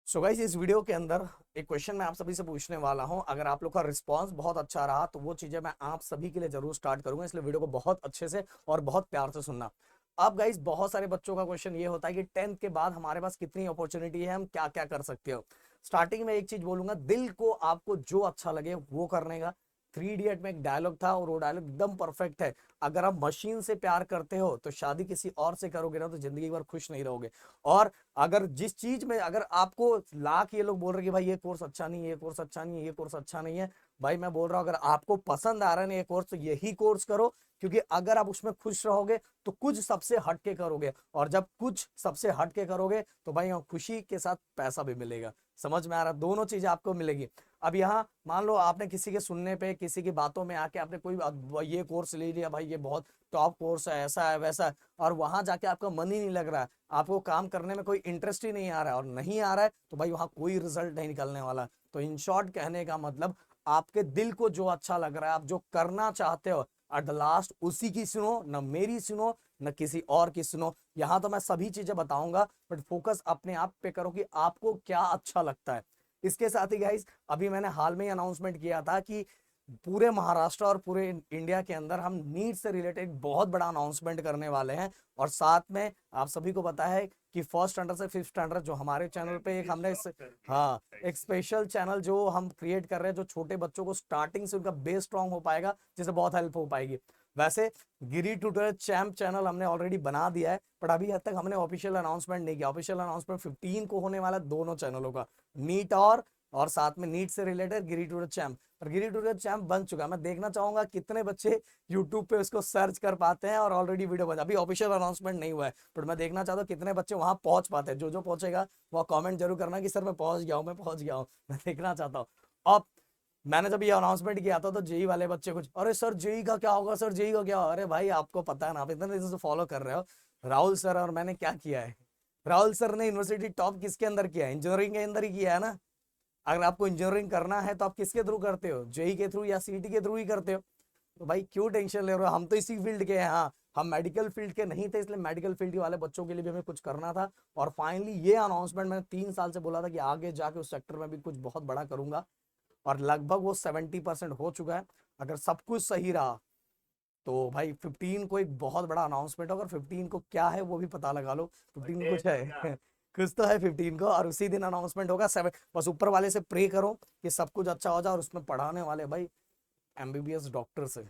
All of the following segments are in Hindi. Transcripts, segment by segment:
सो गाइस इस वीडियो के अंदर एक क्वेश्चन मैं आप सभी से पूछने वाला हूं। अगर आप लोग का रिस्पांस बहुत अच्छा रहा तो वो चीजें मैं आप सभी के लिए जरूर स्टार्ट करूंगा, इसलिए वीडियो को बहुत अच्छे से और बहुत प्यार से सुनना। अब गाइस बहुत सारे बच्चों का क्वेश्चन ये होता है कि 10th के बाद हमारे पास कितनी अपॉर्चुनिटी है, हम क्या क्या कर सकते हो। स्टार्टिंग में एक चीज बोलूंगा, दिल को आपको जो अच्छा लगे वो करने का। थ्री इडियट में एक डायलॉग था और वो डायलॉग एकदम परफेक्ट है। अगर आप मशीन से प्यार करते हो तो शादी किसी और से करोगे ना तो जिंदगी भर खुश नहीं रहोगे। और अगर जिस चीज में अगर आपको लाख ये लोग बोल रहे कि भाई ये कोर्स अच्छा नहीं है, ये कोर्स अच्छा नहीं है, ये कोर्स अच्छा नहीं है, भाई मैं बोल रहा हूं अगर आपको पसंद आ रहा है ना ये कोर्स तो यही कोर्स करो। क्योंकि अगर आप उसमें खुश रहोगे तो कुछ सबसे हटके करोगे, और जब कुछ सबसे हटके करोगे तो भाई खुशी के साथ पैसा भी मिलेगा। समझ में आ रहा है? दोनों चीजें आपको मिलेगी। अब यहाँ मान लो आपने किसी के सुनने पे, किसी की बातों में आके आपने कोई ये कोर्स ले लिया, भाई ये बहुत टॉप कोर्स है, ऐसा है वैसा है, और वहां जाके आपका मन ही नहीं लग रहा है, आपको काम करने में कोई इंटरेस्ट ही नहीं आ रहा है, और नहीं आ रहा है तो भाई वहां कोई रिजल्ट नहीं निकलने वाला। तो इन शॉर्ट कहने का मतलब, आपके दिल को जो अच्छा लग रहा है, आप जो करना चाहते हो, एट द लास्ट उसी की सुनो, न मेरी सुनो न किसी और की सुनो। यहां तो मैं सभी चीजें बताऊंगा, बट फोकस अपने आप पे करो कि आपको क्या अच्छा लगता है। इसके साथ ही गाइस, अभी मैंने हाल में ही अनाउंसमेंट किया था कि पूरे महाराष्ट्र और पूरे इंडिया के अंदर हम नीट से रिलेटेड बहुत बड़ा अनाउंसमेंट करने वाले हैं। और साथ में आप सभी को पता है कि फर्स्ट स्टैंडर्ड से फिफ्थ स्टैंडर्ड जो हमारे चैनल पे एक हमने हाँ एक स्पेशल चैनल जो हम क्रिएट कर रहे हैं, जो छोटे बच्चों को स्टार्टिंग से उनका बेस स्ट्रांग हो पाएगा, जिससे बहुत हेल्प हो पाएगी। वैसे गिरी ट्यूटोरियल चैंप चैनल हमने ऑलरेडी बना दिया है, बट अभी हद तक हमने ऑफिशियल अनाउंसमेंट नहीं किया। ऑफिशियल अनाउंसमेंट 15 को होने वाला है, दोनों चैनलों का, नीट और साथ में नीट से रिलेटेड गिरी ट्यूटोरियल चैंप। और गिरी ट्यूटोरियल चैंप बन चुका है, मैं देखना चाहूंगा कितने बच्चे यूट्यूब पे उसको सर्च कर पाते हैं और ऑलरेडी वीडियो बन, अभी ऑफिशियल अनाउंसमेंट नहीं हुआ है, बट मैं देखना चाहता हूँ कितने बच्चे वहां पहुंच पाते हैं। जो जो पहुंचेगा वो कमेंट जरूर करना कि सर मैं पहुंच गया हूँ, मैं पहुंच गया हूँ। मैं देखना चाहता हूँ। अब मैंने जब ये अनाउंसमेंट किया था तो जेई वाले बच्चे कुछ, अरे सर जेई का क्या होगा, सर जेई का क्या होगा? अरे भाई आपको पता है ना, आप इतने दिन से फॉलो कर रहे हो। राहुल सर और मैंने क्या किया है, राहुल सर ने यूनिवर्सिटी टॉप किसके अंदर किया है? इंजीनियरिंग के अंदर ही किया है ना। अगर आपको इंजीनियरिंग करना है तो आप किसके थ्रू करते हो? जेई के थ्रू या सीटी के थ्रू ही करते हो। तो भाई क्यों टेंशन ले रहे हो? हम तो इसी फील्ड के हैं। हाँ, हम मेडिकल फील्ड के नहीं थे, इसलिए मेडिकल फील्ड वाले बच्चों के लिए भी हमें कुछ करना था। और फाइनली ये अनाउंसमेंट, मैंने 3 साल से बोला था कि आगे जाके उस सेक्टर में भी कुछ बहुत बड़ा करूंगा, और लगभग वो 70% हो चुका है। अगर सब कुछ सही रहा तो भाई 15 को एक बहुत बड़ा अनाउंसमेंट होगा। 15 को क्या है वो भी पता लगा लो, 15 कुछ है कुछ तो है 15 को, और उसी दिन अनाउंसमेंट होगा। 7 बस ऊपर वाले से प्रे करो कि सब कुछ अच्छा हो जाए, और उसमें पढ़ाने वाले भाई एमबीबीएस डॉक्टर से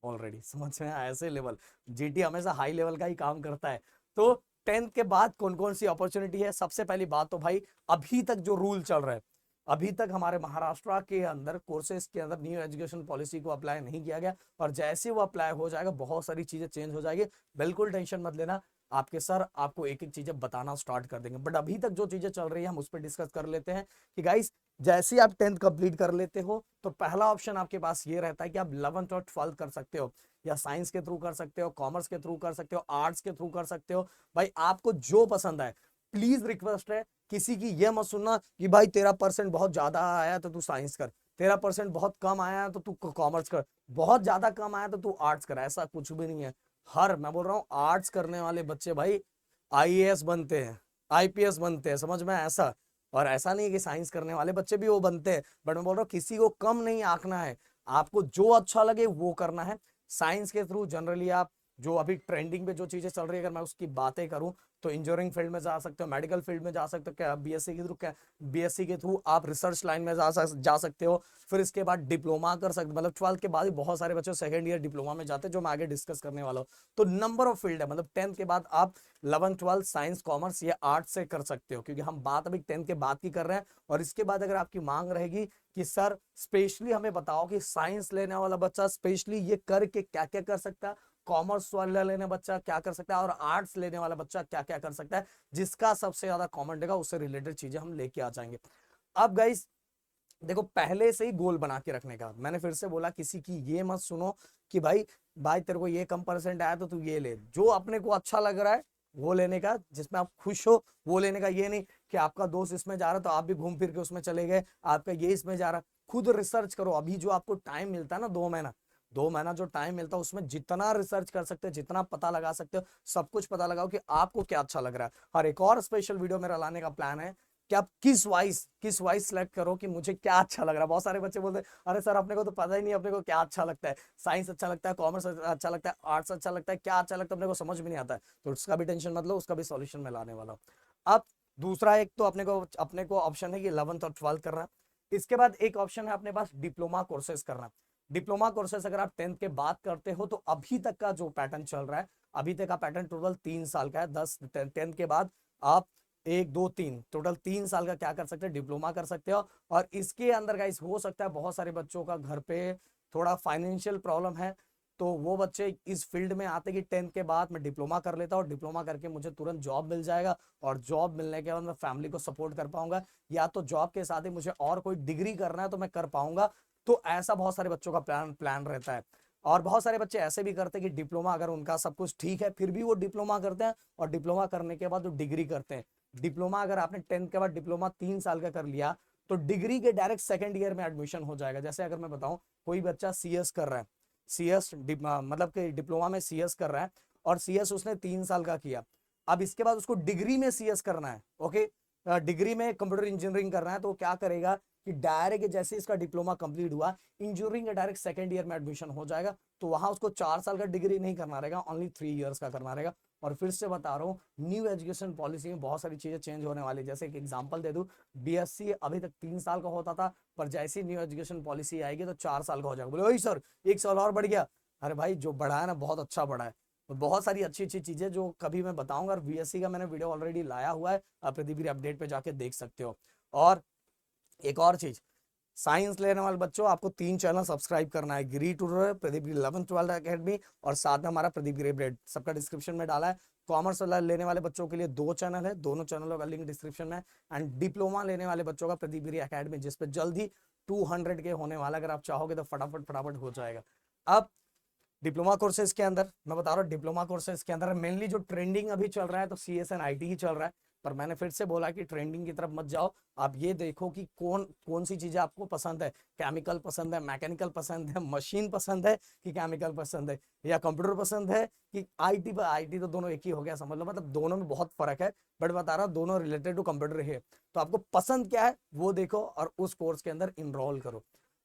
ऑलरेडी, समझ में आया? ऐसे लेवल, जीटी हमेशा हाई लेवल का ही काम करता है। तो 10th के बाद कौन कौन सी अपॉर्चुनिटी है? सबसे पहली बात तो भाई, अभी तक जो रूल चल रहा है, अभी तक हमारे महाराष्ट्र के अंदर कोर्सेज के अंदर न्यू एजुकेशन पॉलिसी को अप्लाई नहीं किया गया, और जैसे वो अप्लाई हो जाएगा बहुत सारी चीजें चेंज हो जाएगी। बिल्कुल टेंशन मत लेना, आपके सर आपको एक एक चीजें बताना स्टार्ट कर देंगे। बट अभी तक जो चीजें चल रही है हम उस पर डिस्कस कर लेते हैं कि गाइस, जैसे ही आप 10th कंप्लीट कर लेते हो तो पहला ऑप्शन आपके पास ये रहता है कि आप 11th और 12th कर सकते हो, या साइंस के थ्रू कर सकते हो, कॉमर्स के थ्रू कर सकते हो, आर्ट्स के थ्रू कर सकते हो। भाई आपको जो पसंद है। प्लीज रिक्वेस्ट है, किसी की ये मत सुनना कि भाई तेरा परसेंट बहुत ज्यादा आया तो तू साइंस कर, तेरा परसेंट बहुत कम आया तो तू कॉमर्स कर, बहुत ज्यादा कम आया तो तू आर्ट्स कर। ऐसा कुछ भी नहीं है। मैं बोल रहा हूँ आर्ट्स करने वाले बच्चे भाई आईएएस बनते हैं, आईपीएस बनते हैं, समझ में? ऐसा, और ऐसा नहीं कि साइंस करने वाले बच्चे भी वो बनते हैं, बट मैं बोल रहा हूँ किसी को कम नहीं आंकना है, आपको जो अच्छा लगे वो करना है। साइंस के थ्रू जनरली आप जो अभी ट्रेंडिंग पे जो चीजें चल रही है, अगर मैं उसकी बातें करूं तो इंजीनियरिंग फील्ड में जा सकते हो, मेडिकल फील्ड में जा सकते हो, क्या बीएससी के थ्रू, क्या बीएससी के थ्रू आप रिसर्च लाइन में जा सकते हो। फिर इसके बाद डिप्लोमा कर सकते, मतलब 12th के बाद ही बहुत सारे बच्चे सेकंड ईयर डिप्लोमा में जाते हैं, जो मैं आगे डिस्कस करने वाला हूँ। तो नंबर ऑफ फील्ड है, मतलब 10th के बाद आप 11th 12th साइंस कॉमर्स या आर्ट्स से कर सकते हो, क्योंकि हम बात अभी 10th के बाद की कर रहे हैं। और इसके बाद अगर आपकी मांग रहेगी कि सर स्पेशली हमें बताओ कि साइंस लेने वाला बच्चा स्पेशली ये करके क्या क्या कर सकता है, कॉमर्स वाला लेने बच्चा क्या कर सकता है, और आर्ट्स लेने वाला बच्चा क्या क्या कर सकता है, जिसका सबसे ज्यादा कॉमन रहेगा उससे रिलेटेड चीजें हम लेके आ जाएंगे। अब गाइस देखो, पहले से ही गोल बना के रखने का, मैंने फिर से बोला किसी की ये मत सुनो कि भाई भाई तेरे को ये कम परसेंट आया तो तू ये ले। जो अपने को अच्छा लग रहा है वो लेने का, जिसमें आप खुश हो वो लेने का। ये नहीं कि आपका दोस्त इसमें जा रहा है तो आप भी घूम फिर के उसमें चले गए, आपका ये इसमें जा रहा है। खुद रिसर्च करो। अभी जो आपको टाइम मिलता है ना, 2 महीना, 2 महीना जो टाइम मिलता है उसमें जितना रिसर्च कर सकते हो, जितना पता लगा सकते हो, सब कुछ पता लगाओ कि आपको क्या अच्छा लग रहा है। और एक और स्पेशल वीडियो मेरा लाने का प्लान है कि आप किस वाइज सेलेक्ट करो कि मुझे क्या अच्छा लग रहा है। बहुत सारे बच्चे बोलते हैं अरे सर अपने को तो पता ही नहीं अपने को क्या अच्छा लगता है, साइंस अच्छा लगता है, कॉमर्स अच्छा लगता है, आर्ट्स अच्छा लगता है, क्या अच्छा लगता है अपने को समझ में नहीं आता है। तो उसका भी टेंशन मत लो, उसका भी सॉल्यूशन मैं लाने वाला हूँ। अब दूसरा एक तो अपने को ऑप्शन है कि 11th और 12th करना। इसके बाद एक ऑप्शन है अपने पास डिप्लोमा कोर्सेज करना। डिप्लोमा कोर्सेज अगर आप 10th के बाद करते हो तो अभी तक का जो पैटर्न चल रहा है, अभी तक का पैटर्न टोटल 3 साल का है। 10th के बाद आप 1 2 3 टोटल 3 साल का क्या कर सकते हैं, डिप्लोमा कर सकते हो। और इसके अंदर गाइस हो सकता है बहुत सारे बच्चों का घर पे थोड़ा फाइनेंशियल प्रॉब्लम है, तो वो बच्चे इस फील्ड में आते कि 10th के बाद मैं डिप्लोमा कर लेता हूँ, डिप्लोमा करके मुझे तुरंत जॉब मिल जाएगा और जॉब मिलने के बाद मैं फैमिली को सपोर्ट कर पाऊंगा, या तो जॉब के साथ ही मुझे और कोई डिग्री करना है तो मैं कर पाऊंगा। तो ऐसा बहुत सारे बच्चों का प्लान प्लान रहता है। और बहुत सारे बच्चे ऐसे भी करते हैं कि डिप्लोमा अगर उनका सब कुछ ठीक है फिर भी वो डिप्लोमा करते हैं, और डिप्लोमा करने के बाद वो डिग्री करते हैं। डिप्लोमा अगर आपने 10th के बाद डिप्लोमा 3 साल का कर लिया तो डिग्री के डायरेक्ट सेकंड ईयर में एडमिशन हो जाएगा। जैसे अगर मैं बताऊं कोई बच्चा सीएस कर रहा है, सीएस मतलब कि डिप्लोमा में सीएस कर रहा है, और सीएस उसने 3 साल का किया। अब इसके बाद उसको डिग्री में सीएस करना है, ओके, डिग्री में कंप्यूटर इंजीनियरिंग करना है, तो क्या करेगा कि डायरेक्ट जैसे इसका डिप्लोमा कंप्लीट हुआ इंजीनियरिंग का डायरेक्ट सेकंड ईयर में एडमिशन हो जाएगा। तो वहां उसको 4 साल का डिग्री नहीं करना रहेगा, ओनली 3 इयर्स का करना रहेगा। और फिर से बता रहा हूँ न्यू एजुकेशन पॉलिसी में बहुत सारी चीजें चेंज होने वाली। जैसे एक एग्जांपल दे दूं, बीएससी अभी तक 3 साल का होता था, पर जैसी न्यू एजुकेशन पॉलिसी आएगी तो 4 साल का हो जाएगा। बोले वही सर 1 साल और बढ़ गया। अरे भाई जो बढ़ा है ना बहुत अच्छा बढ़ा है। तो बहुत सारी अच्छी अच्छी चीजें जो कभी मैं बताऊंगा, और बीएससी का मैंने वीडियो ऑलरेडी लाया हुआ है, आप प्रदीप अपडेट पे जाके देख सकते हो। और एक और चीज, साइंस लेने वाले बच्चों आपको 3 चैनल सब्सक्राइब करना है, गिरी टूटर, प्रदीप गिरी 11th 12th अकेडमी, और साथ में हमारा प्रदीप गिरी ब्रेड, सबका डिस्क्रिप्शन में डाला है। कॉमर्स लेने वाले बच्चों के लिए 2 चैनल है, दोनों चैनलों का लिंक डिस्क्रिप्शन में। एंड डिप्लोमा लेने वाले बच्चों का प्रदीप गिरी अकेडमी, जिसपे जल्द ही 200 के होने वाला, अगर आप चाहोगे तो फटाफट फटाफट हो जाएगा। अब डिप्लोमा कोर्सेज के अंदर मैं बता रहा हूँ, डिप्लोमा कोर्सेज के अंदर मेनली जो ट्रेंडिंग अभी चल रहा है तो सीएस एंड आईटी ही चल रहा है। पर मैंने फिर से बोला कि ट्रेंडिंग की तरफ मत जाओ, आप ये देखो कि कौन कौन सी चीजें आपको पसंद है। केमिकल पसंद है, मैकेनिकल पसंद है, मशीन पसंद है कि केमिकल पसंद है, या कंप्यूटर पसंद है कि आईटी। पर आईटी तो दोनों एक ही हो गया समझ लो, मतलब दोनों में बहुत फर्क है, बट बता रहा हूँ दोनों रिलेटेड टू कंप्यूटर है। तो आपको पसंद क्या है वो देखो और उस कोर्स के अंदर इनरोल करो।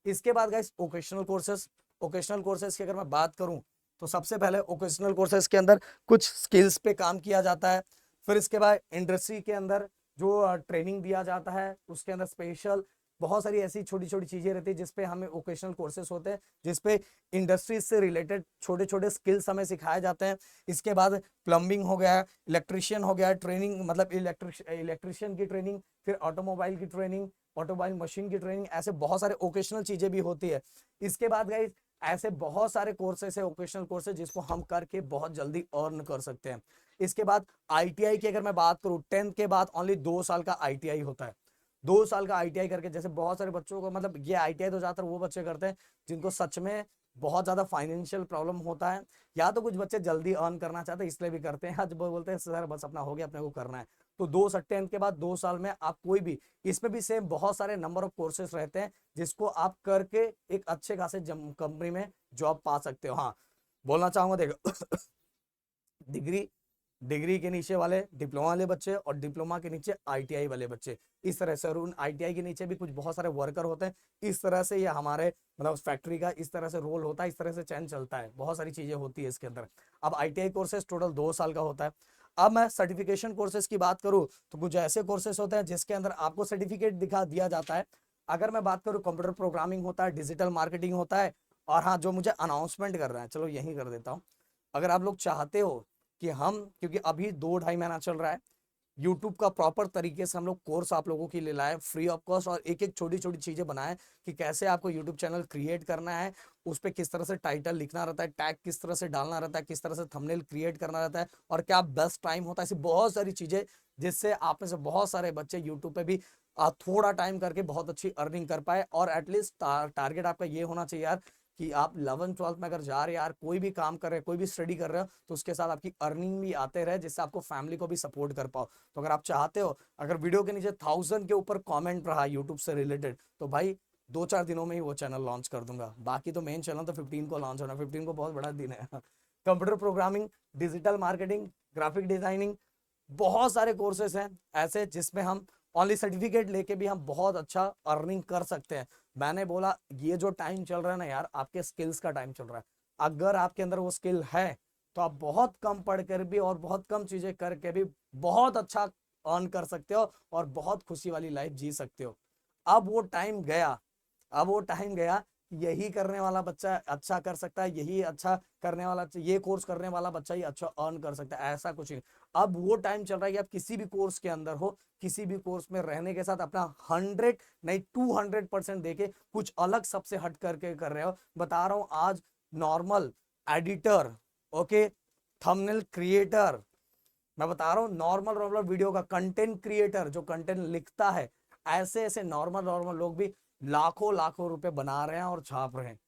इसके बाद guys occasional courses, occasional courses की अगर मैं बात करूं तो सबसे पहले ओकेशनल कोर्सेज के अंदर कुछ स्किल्स पे काम किया जाता है। फिर इसके बाद इंडस्ट्री के अंदर जो ट्रेनिंग दिया जाता है उसके अंदर स्पेशल बहुत सारी ऐसी छोटी छोटी चीजें रहती है जिसपे हमें ओकेशनल कोर्सेज होते हैं, जिसपे इंडस्ट्रीज से रिलेटेड छोटे छोटे स्किल्स हमें सिखाए जाते हैं। इसके बाद प्लम्बिंग हो गया, इलेक्ट्रिशियन हो गया, ट्रेनिंग मतलब इलेक्ट्रिशियन की ट्रेनिंग, फिर ऑटोमोबाइल की ट्रेनिंग, ऑटोमोबाइल मशीन की ट्रेनिंग, ऐसे बहुत सारे ओकेशनल चीजें भी होती है। इसके बाद गाइस ऐसे बहुत सारे कोर्सेस है ओकेशनल कोर्सेज जिसको हम करके बहुत जल्दी अर्न कर सकते हैं। इसके बाद आईटीआई की अगर मैं बात करूं, 10th के बाद ओनली 2 साल का आईटीआई होता है। 2 साल का आईटीआई करके जैसे बहुत सारे बच्चों को, मतलब ये आईटीआई तो ज्यादातर वो बच्चे करते हैं जिनको सच में बहुत ज्यादा फाइनेंशियल प्रॉब्लम होता है, या तो कुछ बच्चे जल्दी अर्न करना चाहते हैं इसलिए भी करते हैं, आज बोलते हैं सर बस अपना हो गया अपने को करना है। तो 10th के बाद 2 साल में आप कोई भी, इसमें भी सेम बहुत सारे नंबर ऑफ कोर्सेज रहते हैं जिसको आप करके एक अच्छे खासे कंपनी में जॉब पा सकते हो। हाँ बोलना चाहूंगा देखो डिग्री, डिग्री के नीचे वाले डिप्लोमा वाले बच्चे, और डिप्लोमा के नीचे आईटीआई वाले बच्चे, इस तरह से। और उन आईटीआई के नीचे भी कुछ बहुत सारे वर्कर होते हैं, इस तरह से ये हमारे मतलब फैक्ट्री का इस तरह से रोल होता है, इस तरह से चैन चलता है, बहुत सारी चीजें होती है इसके अंदर। अब आईटीआई कोर्सेज टोटल 2 साल का होता है। अब मैं सर्टिफिकेशन कोर्सेज की बात करूं तो कुछ ऐसे कोर्सेज होते हैं जिसके अंदर आपको सर्टिफिकेट दिखा दिया जाता है। अगर मैं बात करूं कंप्यूटर प्रोग्रामिंग होता है, डिजिटल मार्केटिंग होता है, और हाँ जो मुझे अनाउंसमेंट कर रहा है, चलो यही कर देता हूँ। अगर आप लोग चाहते हो कि हम, क्योंकि अभी 2 ढाई महीना चल रहा है, यूट्यूब का प्रॉपर तरीके से हम लोग कोर्स आप लोगों के लिए लाए फ्री ऑफ कॉस्ट, और एक एक छोटी छोटी चीजें बनाए कि कैसे आपको यूट्यूब चैनल क्रिएट करना है, उस पर किस तरह से टाइटल लिखना रहता है, टैग किस तरह से डालना रहता है, किस तरह से थंबनेल क्रिएट करना रहता है, और क्या बेस्ट टाइम होता है, ऐसी बहुत सारी चीजें जिससे आप में से बहुत सारे बच्चे यूट्यूब पे भी थोड़ा टाइम करके बहुत अच्छी अर्निंग कर पाए। और एटलीस्ट टारगेट आपका ये होना चाहिए यार कि आप 11th 12th में अगर जा रहे हैं यार, कोई भी काम कर रहे हैं, कोई भी स्टडी कर रहे हो, तो उसके साथ आपकी अर्निंग भी आते रहे, जिससे आपको फैमिली को भी सपोर्ट कर पाओ। तो अगर आप चाहते हो, अगर वीडियो के नीचे 1000 के ऊपर कमेंट रहा यूट्यूब से रिलेटेड, तो भाई 2 4 दिनों में ही वो चैनल लॉन्च कर दूंगा। बाकी तो मेन चैनल तो 15 को लॉन्च होना, 15 को बहुत बड़ा दिन है computer programming, digital marketing, graphic designing, बहुत सारे कोर्सेस हैं ऐसे जिसमें हम ओनली सर्टिफिकेट लेके भी हम बहुत अच्छा अर्निंग कर सकते हैं। मैंने बोला ये जो टाइम चल रहा है ना यार, आपके स्किल्स का टाइम चल रहा है। अगर आपके अंदर वो स्किल है तो आप बहुत कम पढ़कर भी और बहुत कम चीजें करके भी बहुत अच्छा अर्न कर सकते हो और बहुत खुशी वाली लाइफ जी सकते हो। अब वो टाइम गया, अब वो टाइम गया, यही करने वाला बच्चा अच्छा कर सकता है, यही अच्छा करने वाला, ये कोर्स करने वाला बच्चा ही अच्छा अर्न कर सकता है, ऐसा कुछ नहीं। अब वो टाइम चल रहा है कि आप किसी भी कोर्स के अंदर हो, किसी भी कोर्स में रहने के साथ अपना 100 नहीं 200% देके कुछ अलग सबसे हट करके कर रहे हो। बता रहा हूं आज normal editor, okay, thumbnail creator, मैं बता रहा हूँ नॉर्मल नॉर्मल वीडियो का कंटेंट क्रिएटर जो कंटेंट लिखता है, ऐसे ऐसे नॉर्मल नॉर्मल लोग भी लाखों लाखों रुपए बना रहे हैं और छाप रहे हैं।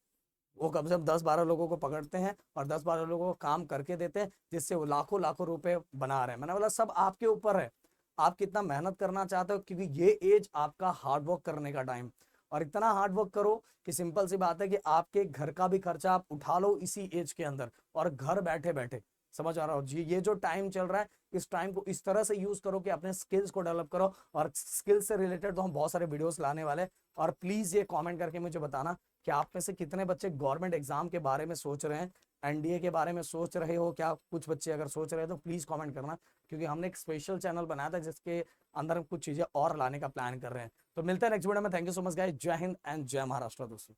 वो कम से कम 10-12 लोगों को पकड़ते हैं और 10-12 लोगों को काम करके देते हैं, जिससे वो लाखों लाखों रुपए बना रहे हैं। मैंने बोला सब आपके ऊपर है, आप कितना मेहनत करना चाहते हो, क्योंकि ये एज आपका हार्ड वर्क करने का टाइम, और इतना हार्ड वर्क करो कि सिंपल सी बात है कि आपके घर का भी खर्चा आप उठा लो इसी एज के अंदर, और घर बैठे बैठे। समझ आ रहा हो जी? ये जो टाइम चल रहा है, इस टाइम को इस तरह से यूज करो कि अपने स्किल्स को डेवलप करो, और स्किल्स से रिलेटेड तो हम बहुत सारे वीडियोस लाने वाले हैं। और प्लीज ये कमेंट करके मुझे बताना कि आप में से कितने बच्चे गवर्नमेंट एग्जाम के बारे में सोच रहे हैं, एनडीए के बारे में सोच रहे हो क्या? कुछ बच्चे अगर सोच रहे हैं तो प्लीज कमेंट करना, क्योंकि हमने एक स्पेशल चैनल बनाया था जिसके अंदर हम कुछ चीजें और लाने का प्लान कर रहे हैं। तो मिलते हैं नेक्स्ट वीडियो में। Thank you so much guys, जय हिंद एंड जय महाराष्ट्र दोस्तों।